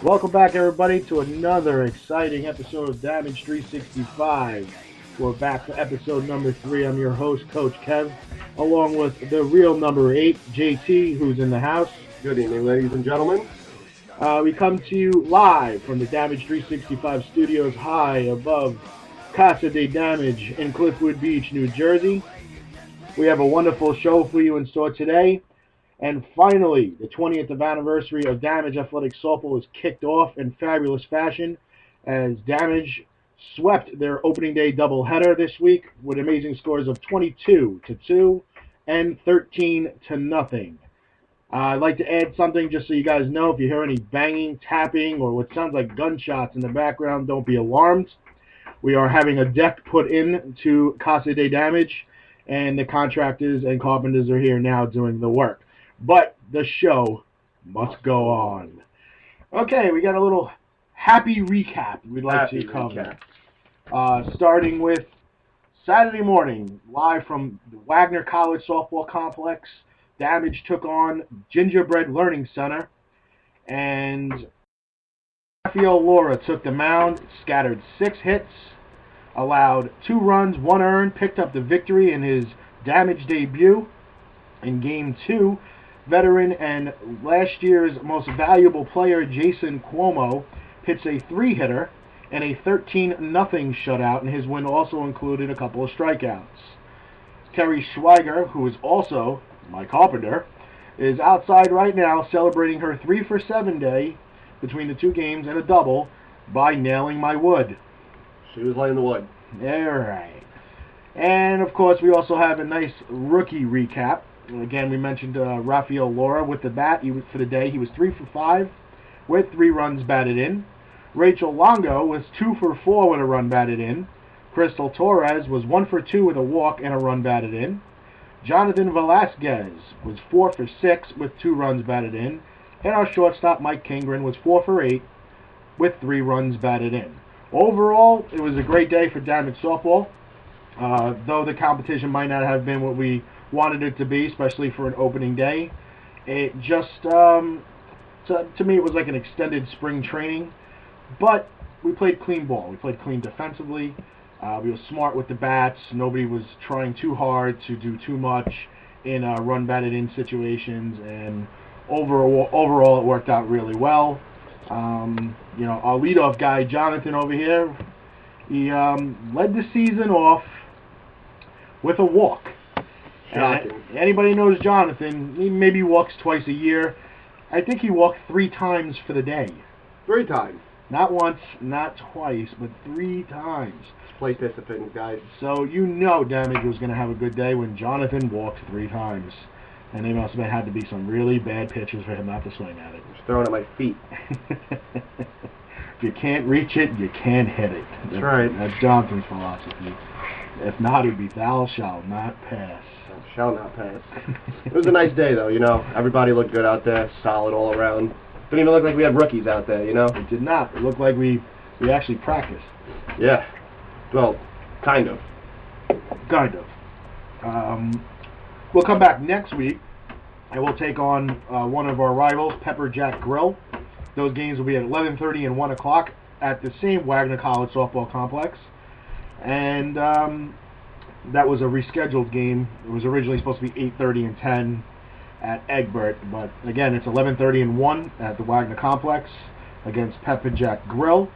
Welcome back, everybody, to another exciting episode of Damage 365. We're back for episode number 3. I'm your host, Coach Kev, along with the real number 8, JT, who's in the house. Good evening, ladies and gentlemen. We come to you live from the Damage 365 studios high above Casa de Damage in Cliffwood Beach, New Jersey. We have a wonderful show for you in store today. And finally, the 20th anniversary of Damage Athletic Softball is kicked off in fabulous fashion as Damage swept their opening day doubleheader this week with amazing scores of 22-2 and 13-0. I'd like to add something just so you guys know. If you hear any banging, tapping, or what sounds like gunshots in the background, don't be alarmed. We are having a deck put in to Casa de Damage, and the contractors and carpenters are here now doing the work. But the show must go on. Okay, we got a little happy recap we'd like to cover. Starting with Saturday morning, live from the Wagner College Softball Complex. Damage took on Gingerbread Learning Center, and Rafael Laura took the mound, scattered 6 hits, allowed 2 runs, 1 earned, picked up the victory in his Damage debut. In Game 2, veteran and last year's most valuable player, Jason Cuomo, hits a 3-hitter and a 13-0 shutout, and his win also included a couple of strikeouts. Terry Schweiger, who is also my carpenter, is outside right now celebrating her 3-for-7 day between the 2 games and a double by nailing my wood. She was laying the wood. All right. And, of course, we also have a nice rookie recap. Again, we mentioned Rafael Laura with the bat. For the day, he was 3-for-5 with 3 runs batted in. Rachel Longo was 2-for-4 with a run batted in. Crystal Torres was 1-for-2 with a walk and a run batted in. Jonathan Velasquez was 4-for-6 with 2 runs batted in. And our shortstop, Mike Kingren, was 4-for-8 with 3 runs batted in. Overall, it was a great day for Damage Softball. Though the competition might not have been what we wanted it to be, especially for an opening day, it just, to me, it was like an extended spring training. But we played clean ball. We played clean defensively. We were smart with the bats. Nobody was trying too hard to do too much in run batted in situations, and overall it worked out really well. Our leadoff guy, Jonathan, over here, he led the season off with a walk. Anybody knows Jonathan, he maybe walks twice a year. I think he walked 3 times for the day. 3 times. Not once, not twice, but 3 times. Play discipline, guys. So you know Damage was going to have a good day when Jonathan walked 3 times. And there must have had to be some really bad pitches for him not to swing at it. Just throwing at my feet. If you can't reach it, you can't hit it. That's right. That's Jonathan's philosophy. If not, it would be thou shalt not pass. Thou shalt not pass. It was a nice day, though, Everybody looked good out there, solid all around. Didn't even look like we had rookies out there, It did not. It looked like we actually practiced. Yeah. Well, kind of. Kind of. We'll come back next week, and we'll take on one of our rivals, Pepper Jack Grill. Those games will be at 11:30 and 1 o'clock at the same Wagner College Softball Complex. And that was a rescheduled game. It was originally supposed to be 8:30 and 10 at Egbert. But, again, it's 11:30 and 1 at the Wagner Complex against Pepper Jack Grill.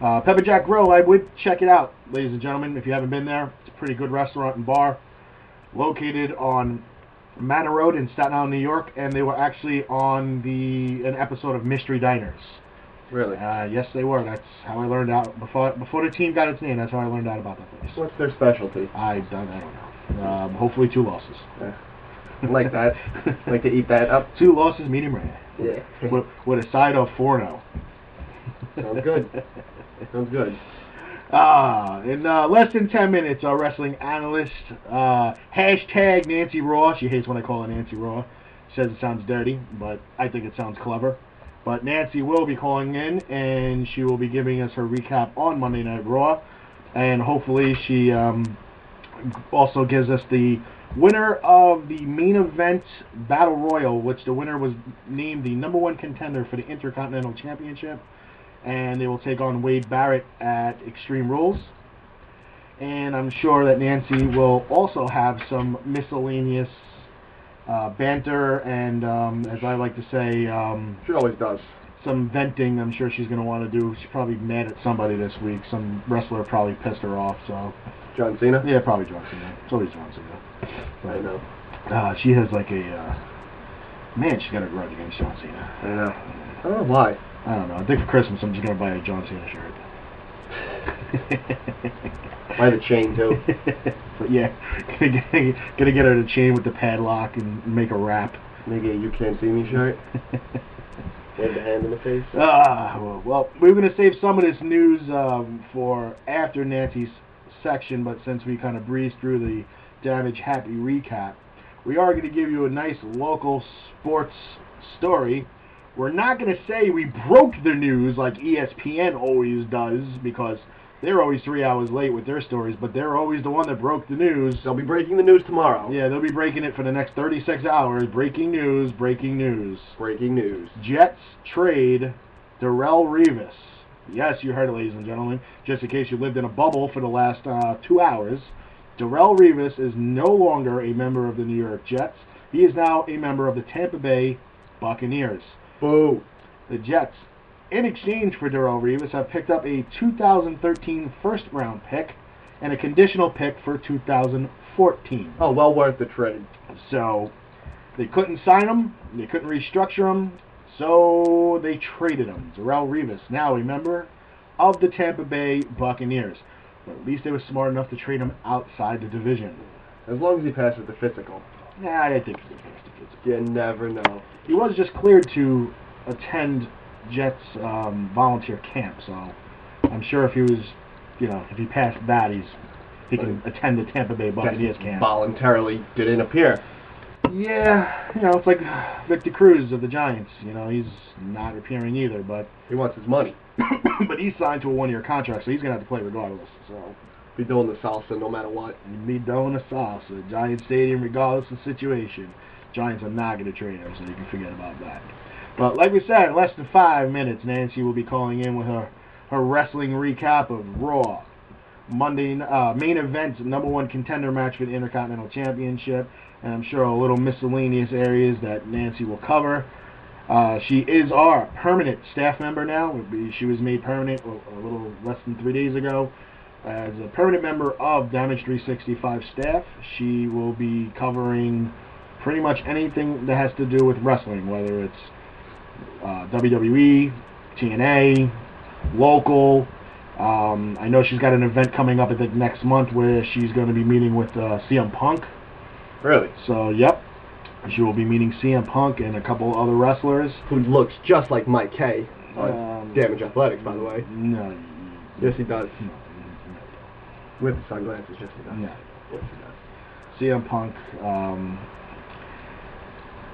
Pepper Jack Grill, I would check it out, ladies and gentlemen, if you haven't been there. It's a pretty good restaurant and bar located on Manor Road in Staten Island, New York, and they were actually on an episode of Mystery Diners. Really? Yes, they were. That's how I learned out. Before the team got its name, that's how I learned out about that place. What's their specialty? I don't know. Hopefully 2 losses. Like that. Like to eat that up. 2 losses, medium rare. Yeah. With a side of 4-0. Sounds good. Sounds good. In less than 10 minutes, our wrestling analyst, hashtag Nancy Raw. She hates when I call her Nancy Raw. She says it sounds dirty, but I think it sounds clever. But Nancy will be calling in, and she will be giving us her recap on Monday Night Raw. And hopefully she also gives us the Winner of the main event Battle Royal, which the winner was named the #1 contender for the Intercontinental Championship. And they will take on Wade Barrett at Extreme Rules. And I'm sure that Nancy will also have some miscellaneous banter and, as I like to say, she always does. Some venting. I'm sure she's going to want to do. She's probably mad at somebody this week. Some wrestler probably pissed her off. So John Cena? Yeah, probably John Cena. It's always John Cena. But, I know. She has like a man. She's got a grudge against John Cena. I know. I don't know why. I don't know. I think for Christmas I'm just going to buy a John Cena shirt. Buy the chain too. But yeah, gonna get her the chain with the padlock and make a rap. Make a "You Can't See Me" shirt. Hand the hand in the face. Well, we're gonna save some of this news for after Nancy's section, but since we kind of breezed through the Damage Happy recap, we are gonna give you a nice local sports story. We're not going to say we broke the news like ESPN always does, because they're always 3 hours late with their stories, but they're always the one that broke the news. They'll be breaking the news tomorrow. Yeah, they'll be breaking it for the next 36 hours. Breaking news, breaking news. Breaking news. Jets trade Darrelle Revis. Yes, you heard it, ladies and gentlemen. Just in case you lived in a bubble for the last 2 hours, Darrelle Revis is no longer a member of the New York Jets. He is now a member of the Tampa Bay Buccaneers. Boo. The Jets, in exchange for Darrelle Revis, have picked up a 2013 first-round pick and a conditional pick for 2014. Oh, well worth the trade. So, they couldn't sign him, they couldn't restructure him, so they traded him. Darrelle Revis, now a member of the Tampa Bay Buccaneers. But at least they were smart enough to trade him outside the division. As long as he passes the physical. Nah, I think he's going to pass the physical. You never know. He was just cleared to attend Jets volunteer camp, so I'm sure if he was, if he passed that, he can attend the Tampa Bay Buccaneers camp. Voluntarily didn't appear. Yeah, it's like Victor Cruz of the Giants. He's not appearing either, but he wants his money. But he's signed to a 1-year contract, so he's gonna have to play regardless. So be doing the salsa no matter what. Be doing the salsa, Giant Stadium, regardless of the situation. Giants are not going to trade him, so you can forget about that. But like we said, in less than 5 minutes, Nancy will be calling in with her wrestling recap of Raw. Monday main event, #1 contender match for the Intercontinental Championship, and I'm sure a little miscellaneous areas that Nancy will cover. She is our permanent staff member now. She was made permanent a little less than 3 days ago. As a permanent member of Damage 365 staff, she will be covering pretty much anything that has to do with wrestling, whether it's WWE, TNA, local. I know she's got an event coming up, I think, next month where she's going to be meeting with CM Punk. Really? So, yep. She will be meeting CM Punk and a couple other wrestlers. Who looks just like Mike K. Damage Athletics, by the way. No. Yes, he does. No. With the sunglasses, yes, he does. Yeah. Yes, he does. CM Punk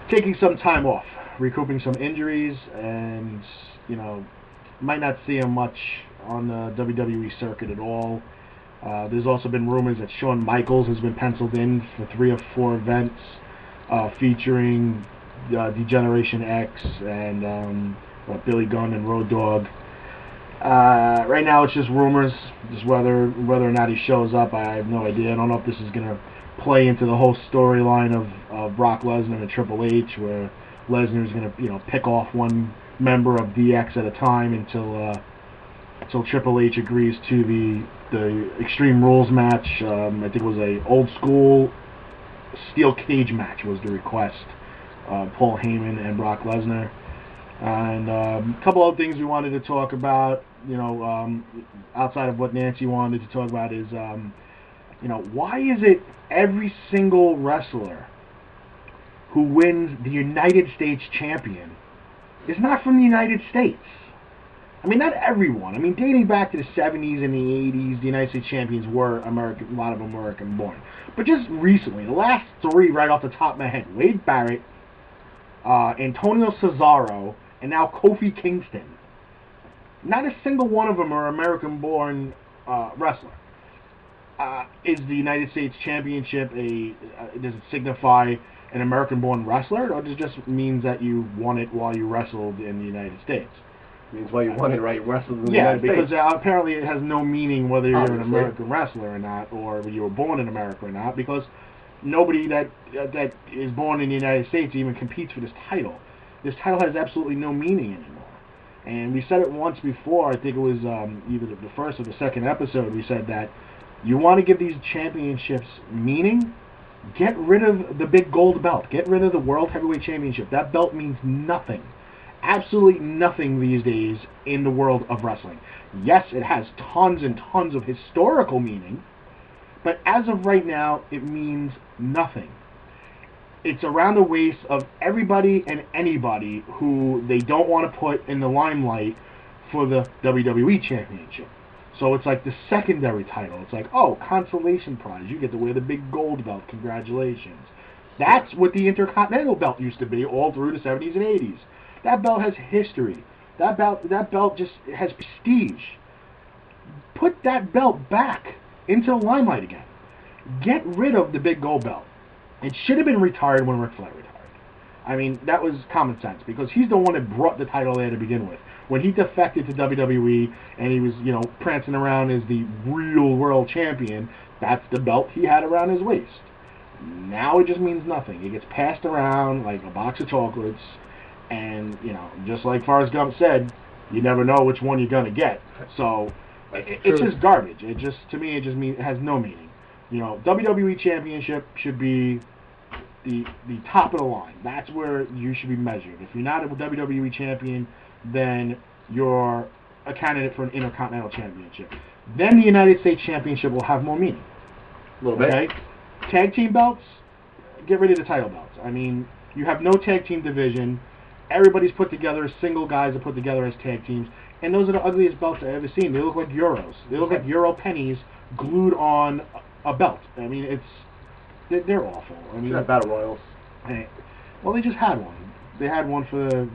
taking some time off, recouping some injuries, and, might not see him much on the WWE circuit at all. There's also been rumors that Shawn Michaels has been penciled in for 3 or 4 events featuring Degeneration X and Billy Gunn and Road Dogg. Right now it's just rumors, just whether or not he shows up. I have no idea. I don't know if this is going to play into the whole storyline of Brock Lesnar and Triple H, where Lesnar is going to pick off one member of DX at a time until Triple H agrees to the Extreme Rules match. I think it was a old school steel cage match was the request. Paul Heyman and Brock Lesnar. And a couple other things we wanted to talk about, outside of what Nancy wanted to talk about is, why is it every single wrestler who wins the United States champion is not from the United States? I mean, not everyone. I mean, dating back to the 70s and the 80s, the United States champions were American, a lot of them American born. But just recently, the last 3 right off the top of my head, Wade Barrett, Antonio Cesaro, and now Kofi Kingston. Not a single one of them are American-born wrestler. is the United States Championship does it signify an American-born wrestler, or does it just means that you won it while you wrestled in the United States? Means why you won it, right? You wrestled in the United States. Yeah, because apparently it has no meaning whether you're an American wrestler or not, or you were born in America or not, because nobody that is born in the United States even competes for this title. This title has absolutely no meaning anymore. And we said it once before, I think it was either the first or the second episode, we said that you want to give these championships meaning, get rid of the big gold belt. Get rid of the World Heavyweight Championship. That belt means nothing. Absolutely nothing these days in the world of wrestling. Yes, it has tons and tons of historical meaning, but as of right now, it means nothing. It's around the waist of everybody and anybody who they don't want to put in the limelight for the WWE Championship. So it's like the secondary title. It's like, oh, consolation prize. You get to wear the big gold belt. Congratulations. That's what the Intercontinental belt used to be all through the 70s and 80s. That belt has history. That belt just has prestige. Put that belt back into the limelight again. Get rid of the big gold belt. It should have been retired when Ric Flair retired. I mean, that was common sense, because he's the one that brought the title there to begin with. When he defected to WWE and he was, prancing around as the real world champion, that's the belt he had around his waist. Now it just means nothing. It gets passed around like a box of chocolates, and, just like Forrest Gump said, you never know which one you're going to get. So, it's just garbage. To me, it has no meaning. WWE Championship should be the top of the line. That's where you should be measured. If you're not a WWE champion, then you're a candidate for an Intercontinental Championship. Then the United States Championship will have more meaning. A little bit. Okay? Tag team belts, get rid of the title belts. I mean, you have no tag team division. Everybody's put together, single guys are put together as tag tems, and those are the ugliest belts I've ever seen. They look like euros. They look like euro pennies glued on a belt. I mean, they're awful. I mean, Battle Royals. Well, they just had one. They had one for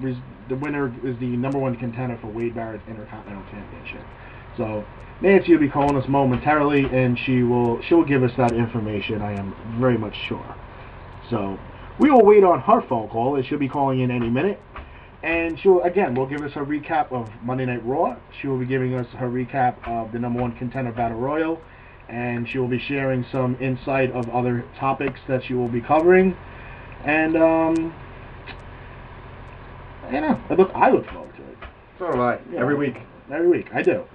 the winner is the number one contender for Wade Barrett's Intercontinental Championship. So Nancy will be calling us momentarily, and she will give us that information. I am very much sure. So we will wait on her phone call, as she'll be calling in any minute. And we'll give us her recap of Monday Night Raw. She will be giving us her recap of the number one contender Battle Royal. And she will be sharing some insight of other topics that she will be covering. And, I look forward to it. So do I. Every week. Every week. I do.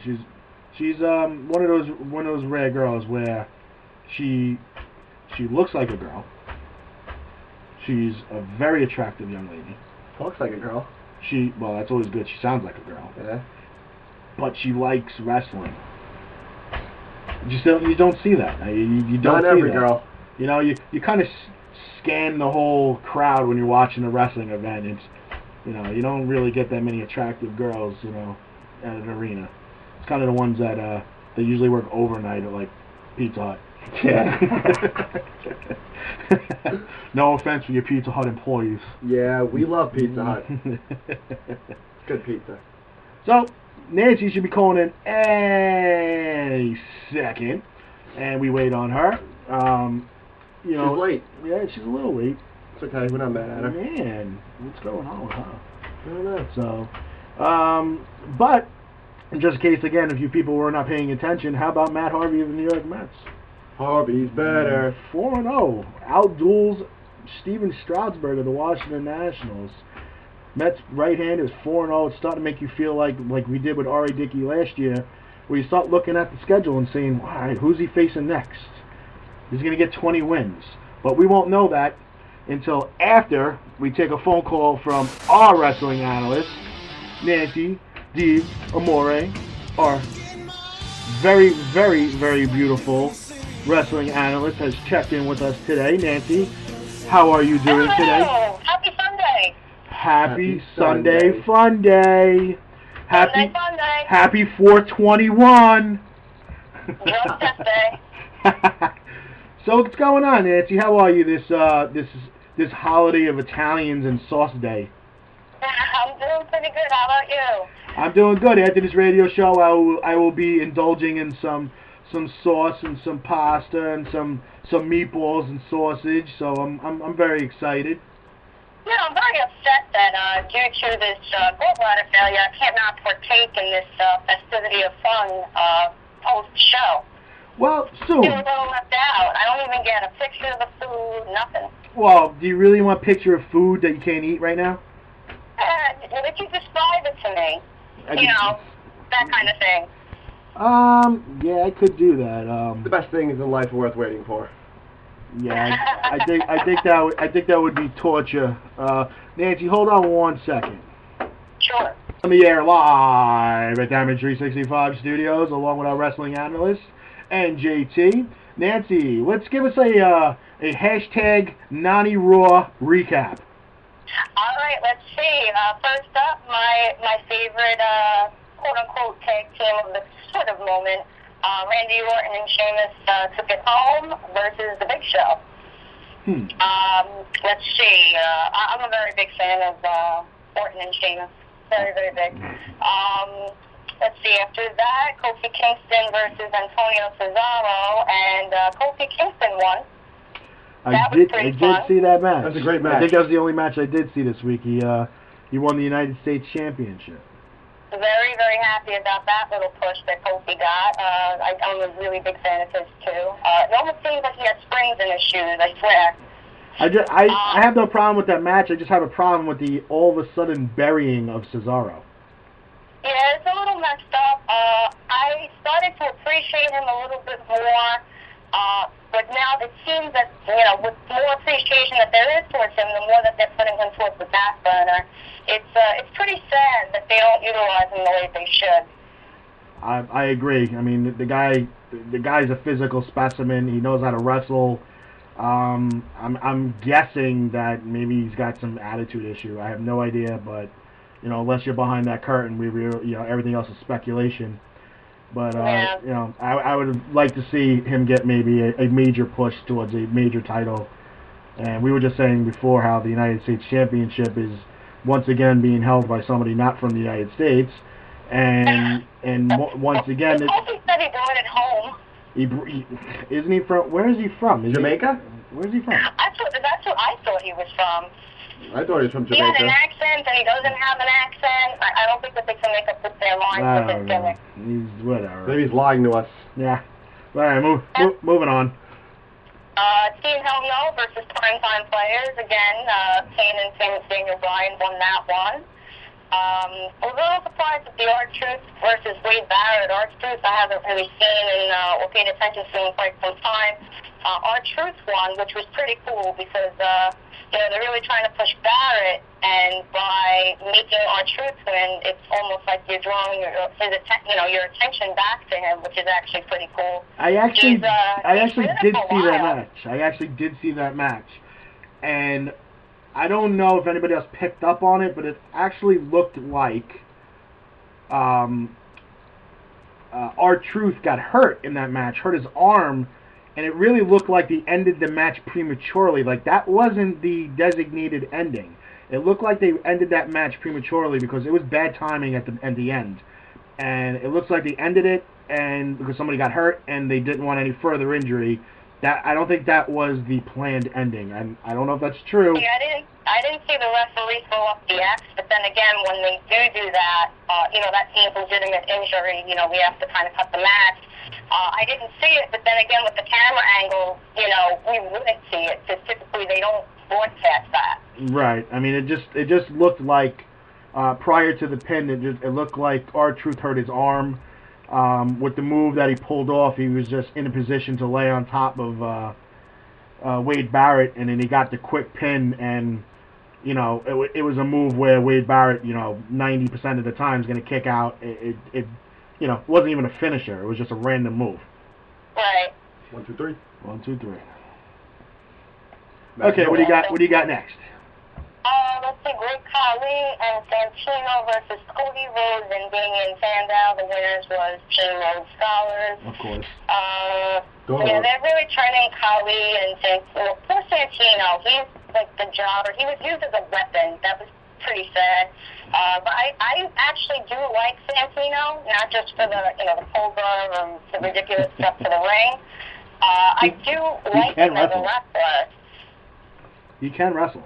She's one of those rare girls where she looks like a girl. She's a very attractive young lady. Looks like a girl. Well, that's always good. She sounds like a girl. Yeah. But she likes wrestling. You don't see that. You don't Not see every that. girl. You kind of scan the whole crowd when you're watching a wrestling event. It's, you don't really get that many attractive girls, at an arena. It's kind of the ones that they usually work overnight at like Pizza Hut. Yeah. No offense for your Pizza Hut employees. Yeah, we love Pizza Hut. Good pizza. So, Nancy should be calling in any second, and we wait on her. She's late. Yeah, she's a little late. It's okay, we're not mad at her. Man, what's going on with her? I don't know. So, but, just in case, again, if you people were not paying attention, how about Matt Harvey of the New York Mets? Harvey's better. 4-0. Outduels Steven Strasburg of the Washington Nationals. Mets right hand is 4-0. It's starting to make you feel like we did with R.A. Dickey last year, where you start looking at the schedule and saying, all right, who's he facing next? He's going to get 20 wins. But we won't know that until after we take a phone call from our wrestling analyst, Nancy Di Amore, our very, very, very beautiful wrestling analyst, has checked in with us today. Nancy, how are you doing today? Happy Sunday. Happy Sunday Fun Day. Sunday Fun Day. Happy 421. Just that day. So what's going on, Nancy? How are you this holiday of Italians and Sauce Day? I'm doing pretty good. How about you? I'm doing good. After this radio show, I will be indulging in some some sauce and some pasta and some meatballs and sausage. So I'm very excited. Yeah, I'm very upset that due to this gallbladder failure, I cannot partake in this festivity of fun post-show. Well, I soon. feel a little left out. I don't even get a picture of the food, nothing. Well, do you really want a picture of food that you can't eat right now? Would you describe it to me? That kind of thing. Yeah, I could do that. The best things in life are worth waiting for. Yeah, I think that would be torture. Nancy, hold on 1 second. Sure. On the air live at Damage 365 Studios, along with our wrestling analyst and JT. Nancy, let's give us a hashtag Nani Raw recap. All right, let's see. First up, my favorite quote-unquote tag team of the sort of moment, Randy Orton and Sheamus took it home versus The Big Show. Let's see. I'm a very big fan of Orton and Sheamus. Very, very big. Let's see. After that, Kofi Kingston versus Antonio Cesaro, and Kofi Kingston won. I did see that match. That's a great match. I think that was the only match I did see this week. He won the United States Championship. Very, very happy about that little push that Kofi got. I'm a really big fan of his, too. It almost seems like he has springs in his shoes, I swear. I have no problem with that match. I just have a problem with the all of a sudden burying of Cesaro. Yeah, it's a little messed up. I started to appreciate him a little bit more, but now it seems that, with more appreciation that there is towards him, the more that they're putting him towards the back burner. It's pretty sad that they don't utilize him the way they should. I agree. I mean, the guy's a physical specimen. He knows how to wrestle. I'm guessing that maybe he's got some attitude issue. I have no idea, but unless you're behind that curtain, everything else is speculation. But I would like to see him get maybe a major push towards a major title. And we were just saying before how the United States Championship is once again being held by somebody not from the United States, and once again, Kofi said he brought it home. Isn't he from? Where is he from? Jamaica? Where's he from? That's who I thought he was from. I thought he was from Jamaica. He had an accent, and he doesn't have an accent. I don't think that they can make up their minds with his gimmick. He's whatever. Maybe he's lying to us. Yeah. All right, moving on. Team Hell No versus Primetime Players. Again, Kane and Daniel Bryan won that one. I was a little surprised at the R-Truth versus Wade Barrett. R-Truth I haven't really seen or paid attention to in quite some time. R-Truth won, which was pretty cool because they're really trying to push Barrett, and by making R-Truth win, it's almost like you're drawing your attention back to him, which is actually pretty cool. I actually did see that match, and I don't know if anybody else picked up on it, but it actually looked like R-Truth got hurt in that match, hurt his arm, and it really looked like they ended the match prematurely. Like, that wasn't the designated ending. It looked like they ended that match prematurely because it was bad timing at the end. And it looks like they ended it and because somebody got hurt and they didn't want any further injury. I don't think that was the planned ending. I don't know if that's true. Yeah, I didn't see the referee throw up the X, but then again, when they do that, that seems legitimate injury. We have to kind of cut the match. I didn't see it, but then again, with the camera angle, we wouldn't see it because typically they don't broadcast that. Right. I mean, it just looked like prior to the pin, it looked like R-Truth hurt his arm. With the move that he pulled off, he was just in a position to lay on top of Wade Barrett, and then he got the quick pin, and it was a move where Wade Barrett, 90% of the time is going to kick out. It wasn't even a finisher. It was just a random move. Right. 1, 2, 3. 1, 2, 3. Okay, what do you got? What do you got next? Let's see, Great Khali and Santino versus Cody Rhodes and Damian Sandow. The winners was Team Rhodes Scholars. Of course. They're really turning Khali and Santino. Poor Santino, he's like the jobber. He was used as a weapon. That was pretty sad. But I actually do like Santino, not just for the the poker and the ridiculous stuff for the ring. I do like him as a wrestler. He can wrestle.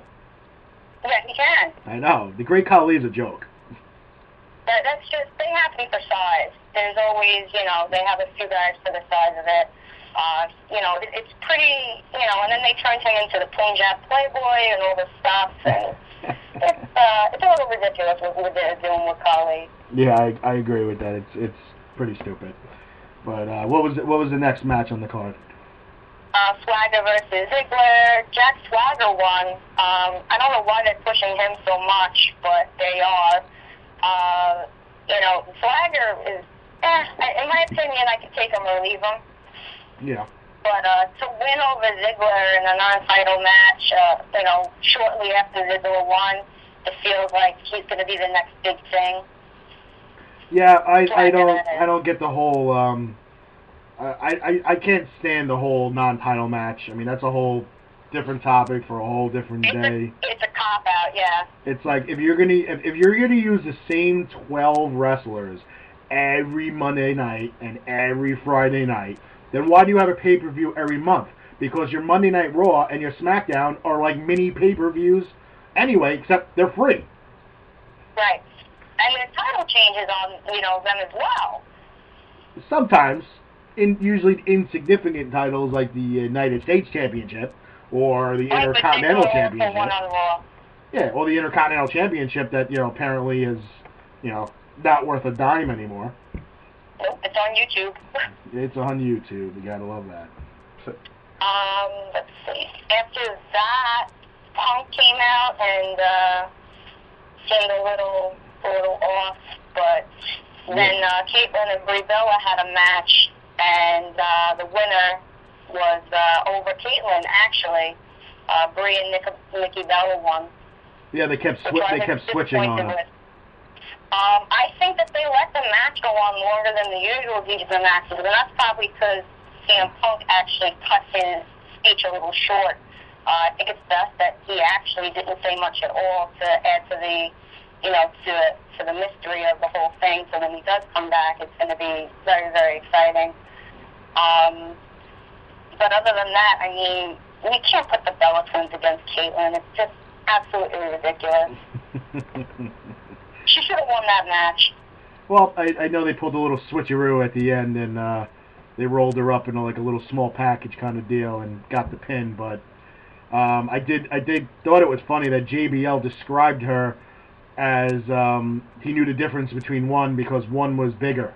Yeah, he can. I know. The Great Khali's a joke. That's just, they have to be for size. There's always, they have a few guys for the size of it. It's pretty, and then they turn him into the Punjab Playboy and all this stuff. And it's a little ridiculous what they're doing with Khali. Yeah, I agree with that. It's pretty stupid. But what was the next match on the card? Swagger versus Ziggler. Jack Swagger won. I don't know why they're pushing him so much, but they are. Swagger is, in my opinion, I could take him or leave him. Yeah. But to win over Ziggler in a non-title match, shortly after Ziggler won, it feels like he's going to be the next big thing. Yeah, I don't get the whole. I can't stand the whole non-title match. I mean, that's a whole different topic for a whole different day. It's a cop-out, yeah. It's like if you're gonna use the same 12 wrestlers every Monday night and every Friday night, then why do you have a pay-per-view every month? Because your Monday Night Raw and your SmackDown are like mini pay-per-views anyway, except they're free. Right. And the title changes on, them as well. Sometimes, usually insignificant titles like the United States Championship or the Intercontinental Championship. Yeah, or the Intercontinental Championship that, apparently is, not worth a dime anymore. Nope, it's on YouTube. It's on YouTube. You gotta love that. Let's see. After that, Punk came out and seemed a little off, but then Caitlyn and Brie Bella had a match, and the winner was over Caitlyn, actually. Brie and Nikki Bella won. Yeah, they kept switching on her. I think that they let the match go on longer than the usual Divas matches, and that's probably because CM Punk actually cut his speech a little short. I think it's best that he actually didn't say much at all to add to the, to the mystery of the whole thing. So when he does come back, it's going to be very, very exciting. But other than that, I mean, we can't put the Bella Twins against Caitlyn. It's just absolutely ridiculous. She should have won that match. Well, I know they pulled a little switcheroo at the end, and they rolled her up in a little small package kind of deal and got the pin. But I thought it was funny that JBL described her as he knew the difference between one because one was bigger.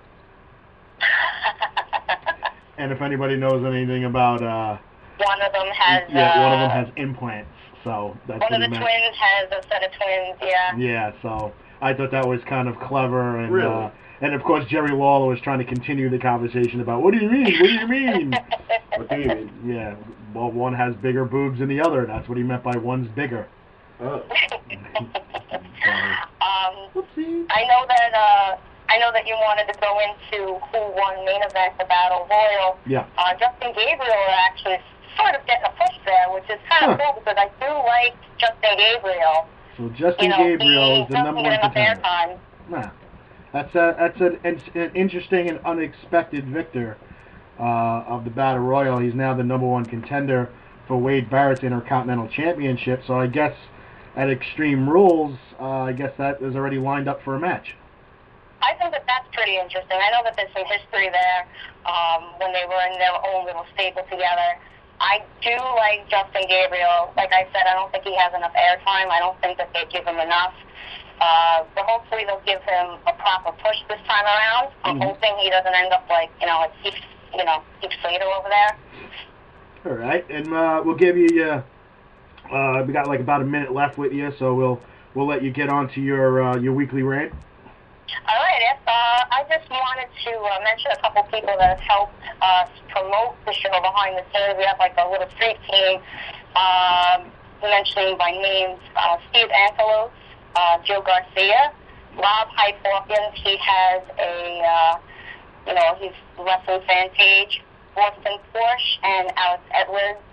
And if anybody knows anything about one of them has one of them has implants, so that's one of the twins has a set of twins, yeah. Yeah, so I thought that was kind of clever, and really? And of course Jerry Lawler was trying to continue the conversation about what do you mean? What do you mean? What do you mean? Yeah, well, one has bigger boobs than the other. That's what he meant by one's bigger. Oh. I know that you wanted to go into who won main event the Battle Royal. Yeah. Justin Gabriel actually sort of getting a push there, which is kind of cool because I do like Justin Gabriel. So Justin Gabriel is the number one contender. Nah. That's an interesting and unexpected victor of the Battle Royal. He's now the number one contender for Wade Barrett's Intercontinental Championship. So I guess at Extreme Rules, I guess that is already lined up for a match. I think that that's pretty interesting. I know that there's some history there when they were in their own little stable together. I do like Justin Gabriel. Like I said, I don't think he has enough airtime. I don't think that they give him enough. But hopefully they'll give him a proper push this time around. I'm hoping he doesn't end up like Heath Slater over there. All right, and we'll give you. We got like about a minute left with you, so we'll let you get on to your weekly rant. All right, I just wanted to mention a couple people that have helped us promote the show behind the scenes. We have like a little street team, mentioning by names Steve Angelos, Joe Garcia, Rob Hype Hawkins. He has he's wrestling fan page, Boston Porsche, and Alex Edwards.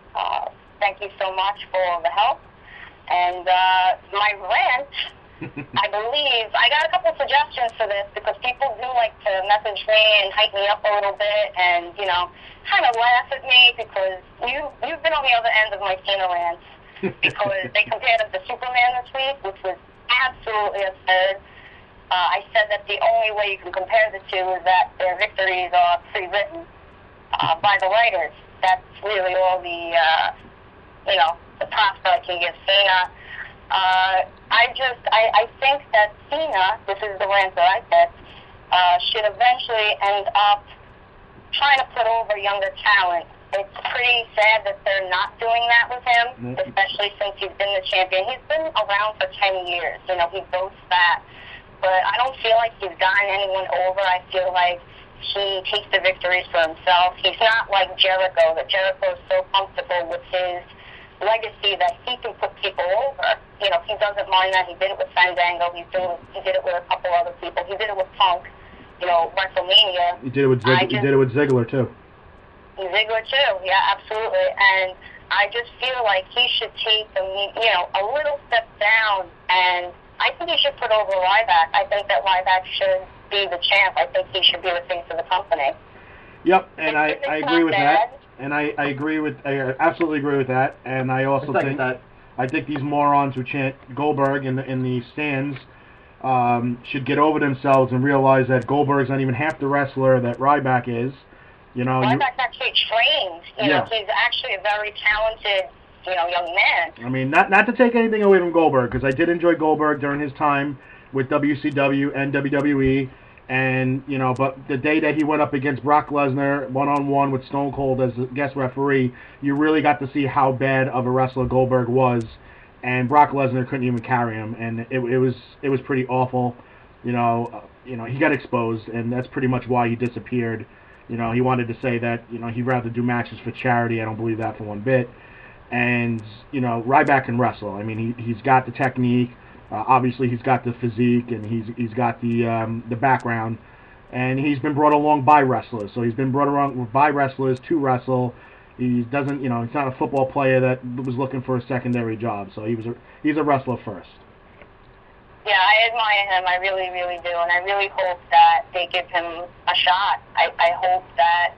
Thank you so much for all the help. And my rant I believe, I got a couple suggestions for this because people do like to message me and hype me up a little bit and, you know, kind of laugh at me because you've been on the other end of my Cena rants because they compared him to Superman this week, which was absolutely absurd. I said that the only way you can compare the two is that their victories are pre-written by the writers. That's really all the, you know, the props that I can give Cena. I think that Cena, this is the rant that I picked, should eventually end up trying to put over younger talent. It's pretty sad that they're not doing that with him, especially since he's been the champion. He's been around for 10 years. You know, he boasts that. But I don't feel like he's gotten anyone over. I feel like he takes the victories for himself. He's not like Jericho, that Jericho is so comfortable with his legacy that he can put people over. You know, he doesn't mind that. He did it with Fandango. He did it with a couple other people. He did it with Punk. You know, WrestleMania. He did it with Ziggler too. Ziggler too, yeah, absolutely. And I just feel like he should take a little step down, and I think he should put over Ryback. I think that Ryback should be the champ. I think he should be the face of the company. Yep, and I agree with that. And I absolutely agree with that. And I also think that I think these morons who chant Goldberg in the stands should get over themselves and realize that Goldberg's not even half the wrestler that Ryback is. You know, Ryback's actually trained. You know, he's actually a very talented, young man. I mean, not to take anything away from Goldberg, because I did enjoy Goldberg during his time with WCW and WWE. And, but the day that he went up against Brock Lesnar one-on-one with Stone Cold as a guest referee, you really got to see how bad of a wrestler Goldberg was. And Brock Lesnar couldn't even carry him, and it was pretty awful. He got exposed, and that's pretty much why he disappeared. He wanted to say that, he'd rather do matches for charity. I don't believe that for one bit. And, Ryback can wrestle. I mean, he's got the technique. Obviously, he's got the physique, and he's got the background. And he's been brought along by wrestlers. So he's been brought along by wrestlers to wrestle. He doesn't, he's not a football player that was looking for a secondary job. So he's a wrestler first. Yeah, I admire him. I really, really do. And I really hope that they give him a shot. I hope that,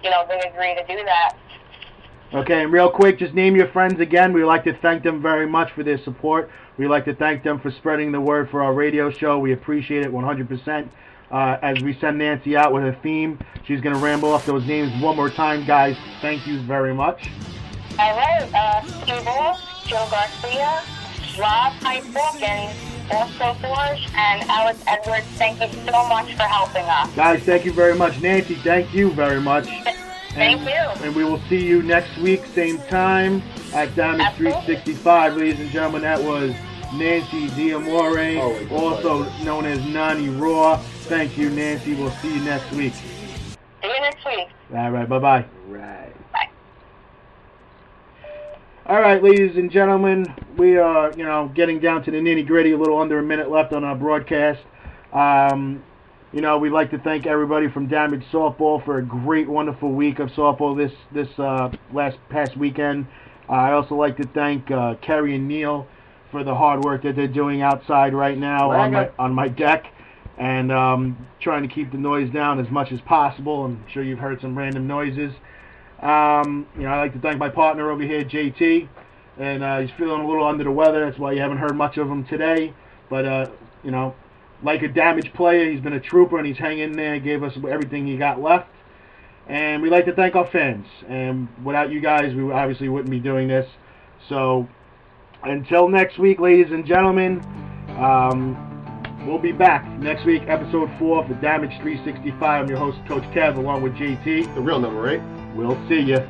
they agree to do that. Okay, and real quick, just name your friends again. We'd like to thank them very much for their support. We'd like to thank them for spreading the word for our radio show. We appreciate it 100%. As we send Nancy out with her theme, she's going to ramble off those names one more time. Guys, thank you very much. All right, Steve Wolf, Joe Garcia, Rob Heitbrook, and also Forge, and Alex Edwards, thank you so much for helping us. Guys, thank you very much. Nancy, thank you very much. Thank you. And we will see you next week, same time, at Damage 365. Ladies and gentlemen, that was Nancy D'Amore, also known as Nani Raw. Thank you, Nancy. We'll see you next week. See you next week. All right, bye-bye. Right. Bye. All right, ladies and gentlemen, we are, getting down to the nitty-gritty, a little under a minute left on our broadcast. We'd like to thank everybody from Damage Softball for a great, wonderful week of softball this past weekend. I also like to thank Kerry and Neil for the hard work that they're doing outside right now on my deck, and trying to keep the noise down as much as possible. I'm sure you've heard some random noises. I'd like to thank my partner over here, JT, and he's feeling a little under the weather. That's why you haven't heard much of him today. But, like a damaged player, he's been a trooper, and he's hanging in there, gave us everything he got left. And we'd like to thank our fans. And without you guys, we obviously wouldn't be doing this. So, until next week, ladies and gentlemen, we'll be back next week, episode 4 for Damage 365. I'm your host, Coach Kev, along with JT. The real number 8. We'll see you.